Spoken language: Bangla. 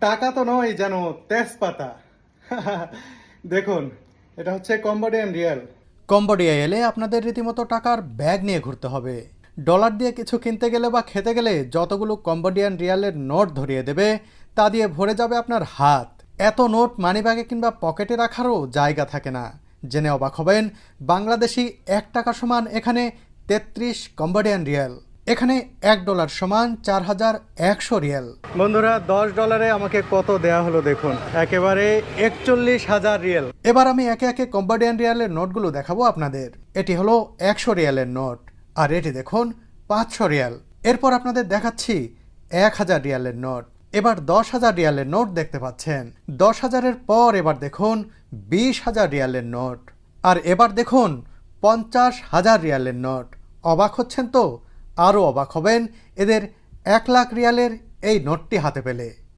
টাকা তো নয় যেন তেজপাতা। দেখুন, এটা হচ্ছে কম্বোডিয়ান রিয়াল। কম্বোডিয়া এলে আপনাদের রীতিমতো টাকার ব্যাগ নিয়ে ঘুরতে হবে। ডলার দিয়ে কিছু কিনতে গেলে বা খেতে গেলে যতগুলো কম্বোডিয়ান রিয়ালের নোট ধরিয়ে দেবে তা দিয়ে ভরে যাবে আপনার হাত। এত নোট মানিব্যাগে কিংবা পকেটে রাখারও জায়গা থাকে না। জেনে অবাক হবেন, বাংলাদেশি 1 টাকা সমান এখানে 33 কম্বোডিয়ান রিয়াল। এখানে $1 সমান 4100 রিয়াল। বন্ধুরা, $10 আমাকে কত দেয়া হলো দেখুন, একেবারে 41,000 রিয়াল। এবার আমি একে একে কম্বোডিয়ান রিয়ালের নোটগুলো দেখাবো আপনাদের। এটি হলো 100 রিয়ালের নোট, আর এটি দেখুন 500 রিয়াল। এরপর আপনাদের দেখাচ্ছি 1000 রিয়ালের নোট। এবার 10,000 রিয়ালের নোট দেখতে পাচ্ছেন। 10,000-এর পর এবার দেখুন 20,000 রিয়ালের নোট। আর এবার দেখুন 50,000 রিয়ালের নোট। অবাক হচ্ছেন তো? আরও অবাক হবেন এদের 1 লাখ রিয়ালের এই নোটটি হাতে পেলে।